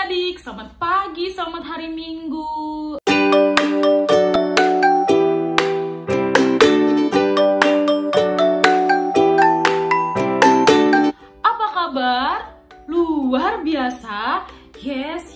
adik-adik, selamat pagi, selamat hari Minggu. Apa kabar? Luar biasa? Yes.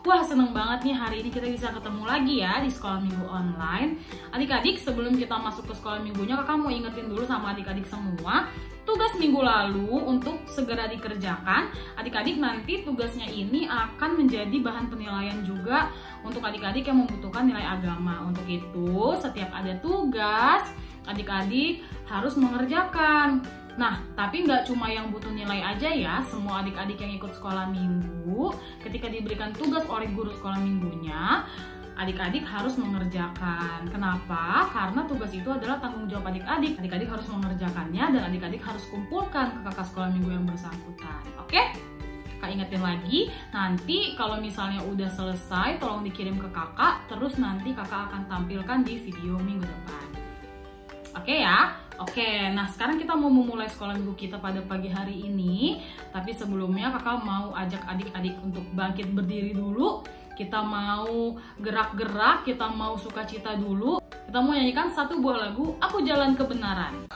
Wah, seneng banget nih hari ini kita bisa ketemu lagi ya di sekolah minggu online. Adik-adik, sebelum kita masuk ke sekolah minggunya, kakak mau ingetin dulu sama adik-adik semua tugas minggu lalu untuk segera dikerjakan. Adik-adik, nanti tugasnya ini akan menjadi bahan penilaian juga untuk adik-adik yang membutuhkan nilai agama. Untuk itu, setiap ada tugas, adik-adik harus mengerjakan. Nah, tapi nggak cuma yang butuh nilai aja ya, semua adik-adik yang ikut sekolah minggu, ketika diberikan tugas oleh guru sekolah minggunya, adik-adik harus mengerjakan. Kenapa? Karena tugas itu adalah tanggung jawab adik-adik. Adik-adik harus mengerjakannya dan adik-adik harus kumpulkan ke kakak sekolah minggu yang bersangkutan. Oke? Kak ingetin lagi, nanti kalau misalnya udah selesai, tolong dikirim ke kakak, terus nanti kakak akan tampilkan di video minggu depan. Oke ya? Oke, nah sekarang kita mau memulai sekolah minggu kita pada pagi hari ini. Tapi sebelumnya kakak mau ajak adik-adik untuk bangkit berdiri dulu. Kita mau gerak-gerak, kita mau sukacita dulu. Kita mau nyanyikan satu buah lagu, Aku Jalan Kebenaran.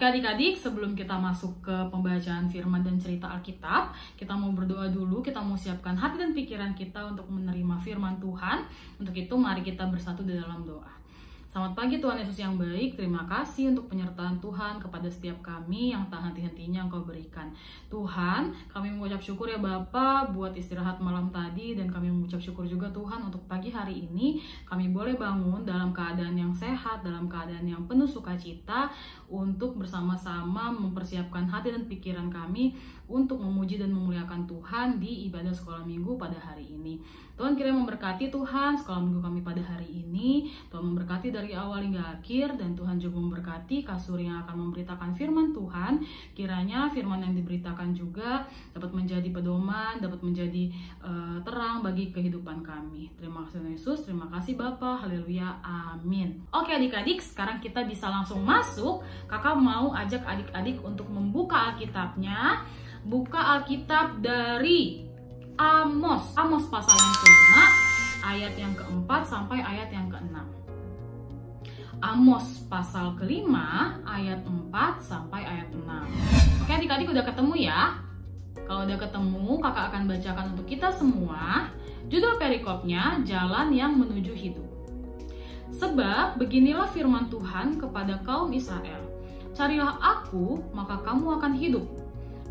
Adik-adik, sebelum kita masuk ke pembacaan firman dan cerita Alkitab, kita mau berdoa dulu, kita mau siapkan hati dan pikiran kita untuk menerima firman Tuhan. Untuk itu, mari kita bersatu di dalam doa. Selamat pagi Tuhan Yesus yang baik, terima kasih untuk penyertaan Tuhan kepada setiap kami yang tak henti-hentinya Engkau berikan. Tuhan, kami mengucap syukur ya Bapa buat istirahat malam tadi, dan kami mengucap syukur juga Tuhan untuk pagi hari ini kami boleh bangun dalam keadaan yang sehat, dalam keadaan yang penuh sukacita, untuk bersama-sama mempersiapkan hati dan pikiran kami untuk memuji dan memuliakan Tuhan di ibadah sekolah minggu pada hari ini. Tuhan kiranya memberkati Tuhan sekolah minggu kami pada hari ini. Tuhan memberkati dari awal hingga akhir, dan Tuhan juga memberkati kasur yang akan memberitakan firman Tuhan. Kiranya firman yang diberitakan juga dapat menjadi pedoman, dapat menjadi terang bagi kehidupan kami. Terima kasih Tuhan Yesus, terima kasih Bapa, haleluya, amin. Oke adik-adik, sekarang kita bisa langsung masuk. Kakak mau ajak adik-adik untuk membuka Alkitabnya. Buka Alkitab dari Amos pasal yang kelima, ayat yang keempat sampai ayat yang keenam. Amos pasal kelima, ayat 4 sampai ayat 6. Oke adik-adik, udah ketemu ya? Kalau udah ketemu, kakak akan bacakan untuk kita semua. Judul perikopnya, Jalan yang Menuju Hidup. Sebab beginilah firman Tuhan kepada kaum Israel. Carilah aku, maka kamu akan hidup.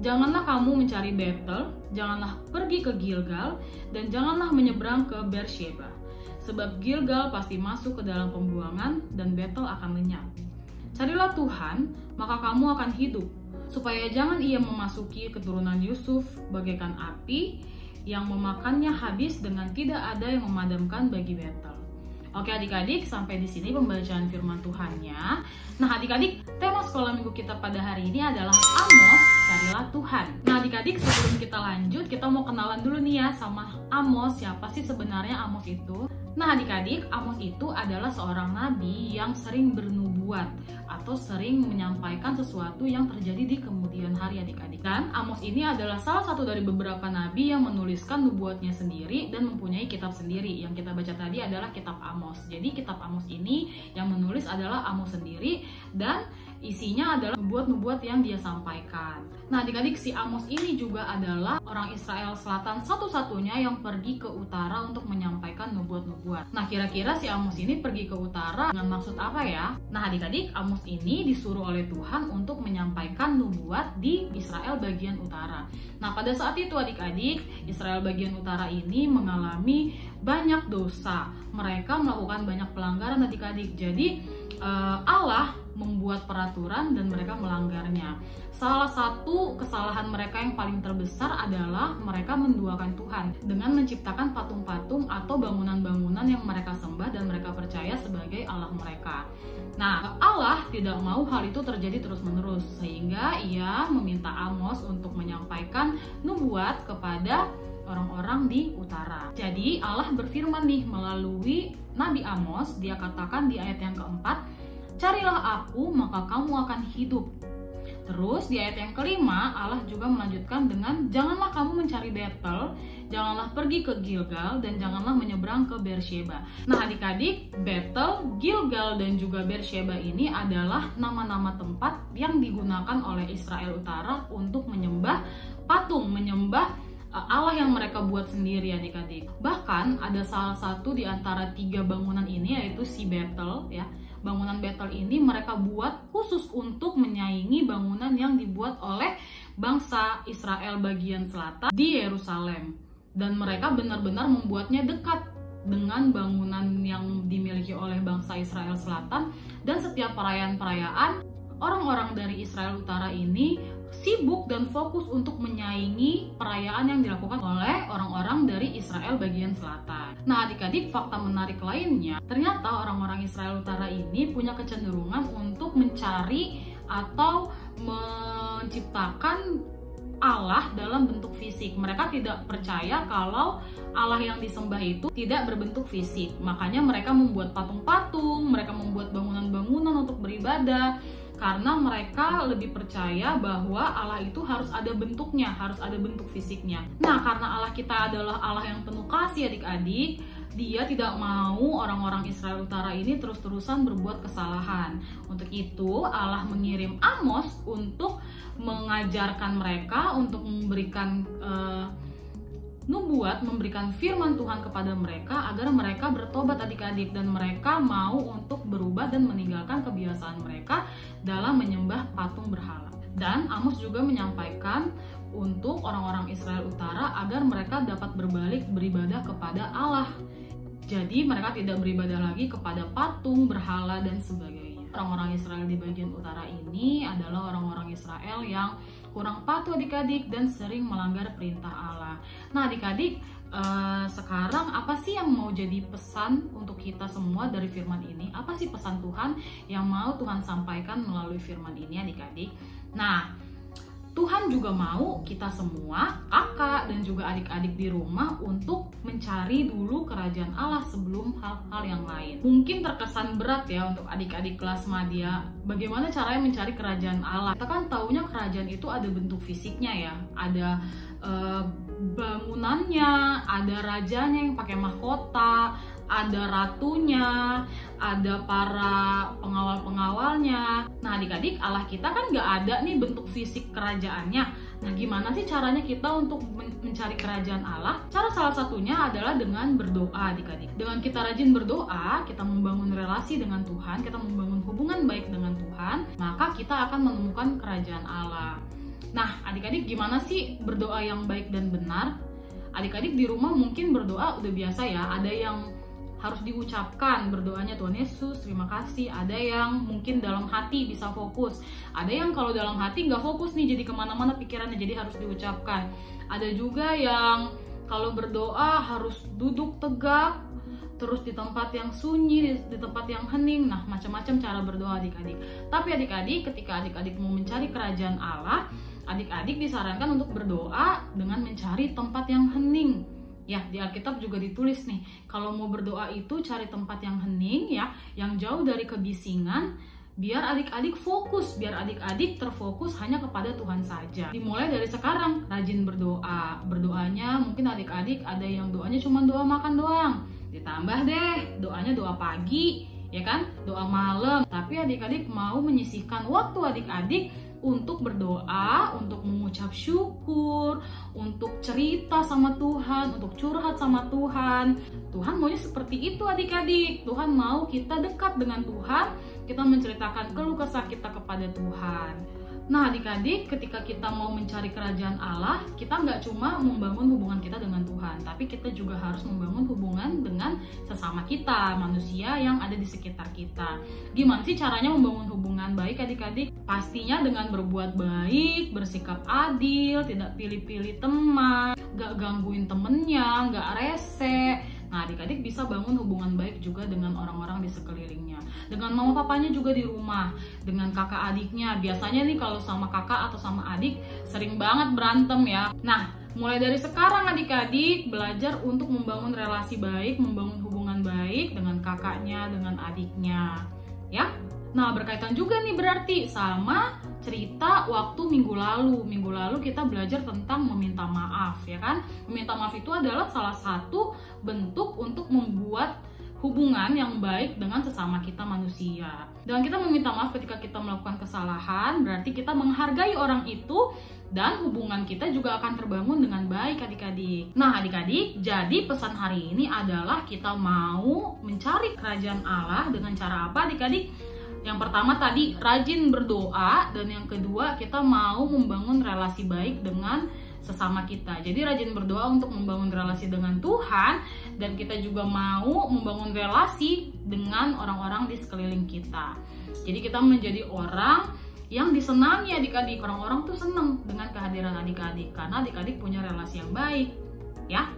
Janganlah kamu mencari Betel, janganlah pergi ke Gilgal, dan janganlah menyeberang ke Beersheba. Sebab Gilgal pasti masuk ke dalam pembuangan, dan Betel akan lenyap. Carilah Tuhan, maka kamu akan hidup, supaya jangan ia memasuki keturunan Yusuf bagaikan api, yang memakannya habis dengan tidak ada yang memadamkan bagi Betel. Oke adik-adik, sampai di sini pembacaan firman Tuhannya. Nah adik-adik, tema sekolah minggu kita pada hari ini adalah Amos, carilah Tuhan. Nah adik-adik, sebelum kita lanjut, kita mau kenalan dulu nih ya sama Amos. Siapa sih sebenarnya Amos itu? Nah adik-adik, Amos itu adalah seorang nabi yang sering bernubuat atau sering menyampaikan sesuatu yang terjadi di kemudian hari adik-adik. Dan Amos ini adalah salah satu dari beberapa nabi yang menuliskan nubuatnya sendiri dan mempunyai kitab sendiri. Yang kita baca tadi adalah kitab Amos. Jadi kitab Amos ini yang menulis adalah Amos sendiri, dan isinya adalah nubuat-nubuat yang dia sampaikan. Nah adik-adik, si Amos ini juga adalah orang Israel Selatan satu-satunya yang pergi ke utara untuk menyampaikan nubuat-nubuat. Nah kira-kira si Amos ini pergi ke utara dengan maksud apa ya? Nah adik-adik, Amos ini disuruh oleh Tuhan untuk menyampaikan nubuat di Israel bagian utara. Nah pada saat itu adik-adik, Israel bagian utara ini mengalami banyak dosa. Mereka melakukan banyak pelanggaran adik-adik. Jadi Allah membuat peraturan dan mereka melanggarnya. Salah satu kesalahan mereka yang paling terbesar adalah mereka menduakan Tuhan dengan menciptakan patung-patung atau bangunan-bangunan yang mereka sembah dan mereka percaya sebagai Allah mereka. Nah, Allah tidak mau hal itu terjadi terus-menerus, sehingga ia meminta Amos untuk menyampaikan nubuat kepada orang-orang di utara. Jadi Allah berfirman nih melalui Nabi Amos. Dia katakan di ayat yang keempat, carilah aku maka kamu akan hidup. Terus di ayat yang kelima Allah juga melanjutkan dengan janganlah kamu mencari Betel, janganlah pergi ke Gilgal, dan janganlah menyeberang ke Beersheba. Nah adik-adik, Betel, Gilgal, dan juga Beersheba ini adalah nama-nama tempat yang digunakan oleh Israel Utara untuk menyembah patung, menyembah Allah yang mereka buat sendiri adik-adik. Bahkan ada salah satu di antara 3 bangunan ini, yaitu si Betel ya. Bangunan Betel ini mereka buat khusus untuk menyaingi bangunan yang dibuat oleh bangsa Israel bagian selatan di Yerusalem. Dan mereka benar-benar membuatnya dekat dengan bangunan yang dimiliki oleh bangsa Israel Selatan. Dan setiap perayaan-perayaan, orang-orang dari Israel Utara ini sibuk dan fokus untuk menyaingi perayaan yang dilakukan oleh orang-orang dari Israel bagian selatan. Nah adik-adik, fakta menarik lainnya, ternyata orang-orang Israel Utara ini punya kecenderungan untuk mencari atau menciptakan Allah dalam bentuk fisik. Mereka tidak percaya kalau Allah yang disembah itu tidak berbentuk fisik. Makanya mereka membuat patung-patung, mereka membuat bangunan-bangunan untuk beribadah. Karena mereka lebih percaya bahwa Allah itu harus ada bentuknya, harus ada bentuk fisiknya. Nah, karena Allah kita adalah Allah yang penuh kasih adik-adik, Dia tidak mau orang-orang Israel Utara ini terus-terusan berbuat kesalahan. Untuk itu Allah mengirim Amos untuk mengajarkan mereka, untuk memberikan nubuat, memberikan firman Tuhan kepada mereka agar mereka bertobat adik-adik, dan mereka mau untuk berubah dan meninggalkan kebiasaan mereka dalam menyembah patung berhala. Dan Amos juga menyampaikan untuk orang-orang Israel Utara agar mereka dapat berbalik beribadah kepada Allah. Jadi mereka tidak beribadah lagi kepada patung, berhala, dan sebagainya. Orang-orang Israel di bagian utara ini adalah orang-orang Israel yang kurang patuh adik-adik, dan sering melanggar perintah Allah. Nah adik-adik, sekarang apa sih yang mau jadi pesan untuk kita semua dari firman ini? Apa sih pesan Tuhan yang mau Tuhan sampaikan melalui firman ini adik-adik? Nah, Tuhan juga mau kita semua, kakak dan juga adik-adik di rumah, untuk mencari dulu kerajaan Allah sebelum hal-hal yang lain. Mungkin terkesan berat ya untuk adik-adik kelas madya, bagaimana caranya mencari kerajaan Allah. Kita kan taunya kerajaan itu ada bentuk fisiknya ya, ada bangunannya, ada rajanya yang pakai mahkota, ada ratunya, ada para pengawal-pengawalnya. Nah adik-adik, Allah kita kan nggak ada nih bentuk fisik kerajaannya. Nah gimana sih caranya kita untuk mencari kerajaan Allah? Cara salah satunya adalah dengan berdoa adik-adik. Dengan kita rajin berdoa, kita membangun relasi dengan Tuhan, kita membangun hubungan baik dengan Tuhan, maka kita akan menemukan kerajaan Allah. Nah adik-adik, gimana sih berdoa yang baik dan benar? Adik-adik di rumah mungkin berdoa udah biasa ya, ada yang harus diucapkan berdoanya, Tuhan Yesus terima kasih. Ada yang mungkin dalam hati bisa fokus, ada yang kalau dalam hati nggak fokus nih, jadi kemana-mana pikirannya, jadi harus diucapkan. Ada juga yang kalau berdoa harus duduk tegak, terus di tempat yang sunyi, di tempat yang hening. Nah macam-macam cara berdoa adik-adik. Tapi adik-adik, ketika adik-adik mau mencari kerajaan Allah, adik-adik disarankan untuk berdoa dengan mencari tempat yang hening. Ya, di Alkitab juga ditulis nih, kalau mau berdoa itu cari tempat yang hening ya, yang jauh dari kebisingan, biar adik-adik fokus, biar adik-adik terfokus hanya kepada Tuhan saja. Dimulai dari sekarang, rajin berdoa. Berdoanya mungkin adik-adik ada yang doanya cuma doa makan doang, ditambah deh doanya doa pagi, ya kan, doa malam. Tapi adik-adik mau menyisihkan waktu adik-adik untuk berdoa, untuk mengucap syukur, untuk cerita sama Tuhan, untuk curhat sama Tuhan. Tuhan maunya seperti itu adik-adik. Tuhan mau kita dekat dengan Tuhan, kita menceritakan keluh kesah kita kepada Tuhan. Nah adik-adik, ketika kita mau mencari kerajaan Allah, kita nggak cuma membangun hubungan kita dengan Tuhan, tapi kita juga harus membangun hubungan dengan sesama kita, manusia yang ada di sekitar kita. Gimana sih caranya membangun hubungan baik adik-adik? Pastinya dengan berbuat baik, bersikap adil, tidak pilih-pilih teman, nggak gangguin temennya, nggak rese. Nah adik-adik bisa bangun hubungan baik juga dengan orang-orang di sekelilingnya, dengan mama papanya juga di rumah, dengan kakak adiknya. Biasanya nih kalau sama kakak atau sama adik sering banget berantem ya. Nah mulai dari sekarang adik-adik belajar untuk membangun relasi baik, membangun hubungan baik dengan kakaknya, dengan adiknya ya. Nah berkaitan juga nih berarti sama cerita waktu minggu lalu. Minggu lalu kita belajar tentang meminta maaf ya kan. Meminta maaf itu adalah salah satu bentuk untuk membuat hubungan yang baik dengan sesama kita manusia. Dan kita meminta maaf ketika kita melakukan kesalahan, berarti kita menghargai orang itu, dan hubungan kita juga akan terbangun dengan baik adik-adik. Nah adik-adik, jadi pesan hari ini adalah kita mau mencari kerajaan Allah dengan cara apa adik-adik? Yang pertama tadi rajin berdoa, dan yang kedua kita mau membangun relasi baik dengan sesama kita. Jadi rajin berdoa untuk membangun relasi dengan Tuhan, dan kita juga mau membangun relasi dengan orang-orang di sekeliling kita. Jadi kita menjadi orang yang disenangi adik-adik. Orang-orang tuh senang dengan kehadiran adik-adik karena adik-adik punya relasi yang baik ya.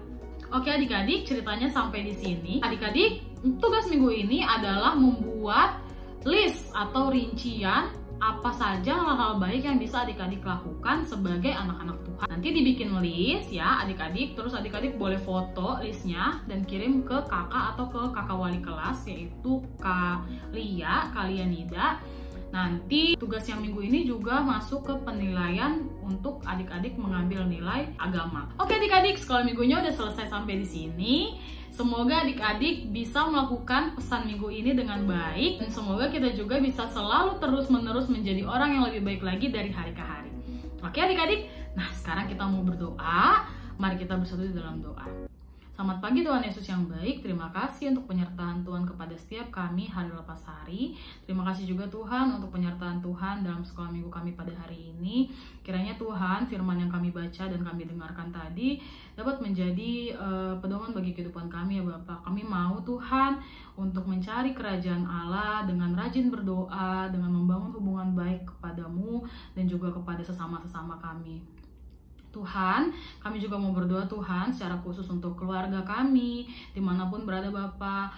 Oke adik-adik, ceritanya sampai di sini. Adik-adik, tugas minggu ini adalah membuat list atau rincian apa saja hal-hal baik yang bisa adik-adik lakukan sebagai anak-anak Tuhan. Nanti dibikin list ya adik-adik, terus adik-adik boleh foto listnya dan kirim ke kakak atau ke kakak wali kelas, yaitu Kak Lia, Kak Lianida. Nanti tugas yang minggu ini juga masuk ke penilaian untuk adik-adik mengambil nilai agama. Oke adik-adik, sekolah minggunya udah selesai sampai di sini. Semoga adik-adik bisa melakukan pesan minggu ini dengan baik, dan semoga kita juga bisa selalu terus-menerus menjadi orang yang lebih baik lagi dari hari ke hari. Oke adik-adik, nah sekarang kita mau berdoa. Mari kita bersatu di dalam doa. Selamat pagi Tuhan Yesus yang baik. Terima kasih untuk penyertaan Tuhan kepada setiap kami hari lepas hari. Terima kasih juga Tuhan untuk penyertaan Tuhan dalam sekolah minggu kami pada hari ini. Kiranya Tuhan, firman yang kami baca dan kami dengarkan tadi dapat menjadi pedoman bagi kehidupan kami ya Bapak. Kami mau Tuhan untuk mencari kerajaan Allah dengan rajin berdoa, dengan membangun hubungan baik kepadamu dan juga kepada sesama-sesama kami. Tuhan, kami juga mau berdoa Tuhan secara khusus untuk keluarga kami, dimanapun berada Bapak,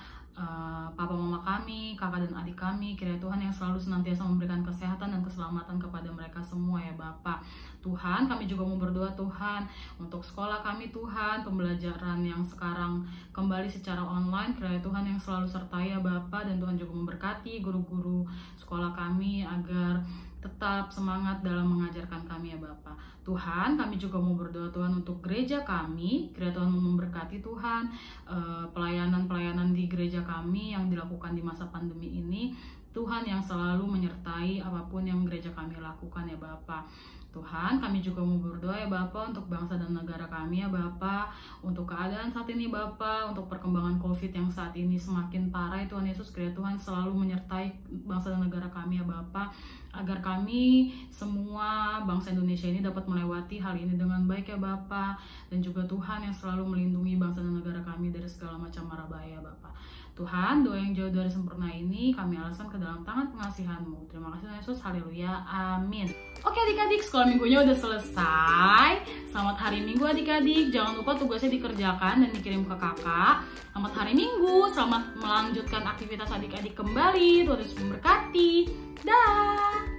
papa mama kami, kakak dan adik kami, kiranya Tuhan yang selalu senantiasa memberikan kesehatan dan keselamatan kepada mereka semua ya Bapak. Tuhan, kami juga mau berdoa Tuhan untuk sekolah kami Tuhan, pembelajaran yang sekarang kembali secara online, kiranya Tuhan yang selalu sertai ya Bapak, dan Tuhan juga memberkati guru-guru sekolah kami agar tetap semangat dalam mengajarkan kami ya Bapak. Tuhan, kami juga mau berdoa Tuhan untuk gereja kami, kiranya Tuhan memberkati Tuhan pelayanan-pelayanan di gereja kami yang dilakukan di masa pandemi ini. Tuhan yang selalu menyertai apapun yang gereja kami lakukan ya Bapak. Tuhan, kami juga mau berdoa ya Bapak untuk bangsa dan negara kami ya Bapak, untuk keadaan saat ini Bapak, untuk perkembangan COVID yang saat ini semakin parah ya Tuhan Yesus, kiranya Tuhan selalu menyertai bangsa dan negara kami ya Bapak, agar kami semua bangsa Indonesia ini dapat melewati hal ini dengan baik ya Bapak, dan juga Tuhan yang selalu melindungi bangsa dan negara kami dari segala macam mara bahaya Bapak. Tuhan, doa yang jauh dari sempurna ini kami alaskan ke dalam tangan pengasihan-Mu. Terima kasih Tuhan Yesus, haleluya, amin. Oke adik-adik, sekolah minggunya udah selesai. Selamat hari Minggu adik-adik, jangan lupa tugasnya dikerjakan dan dikirim ke kakak. Selamat hari Minggu, selamat melanjutkan aktivitas adik-adik kembali. Tuhan Yesus memberkati. Dah.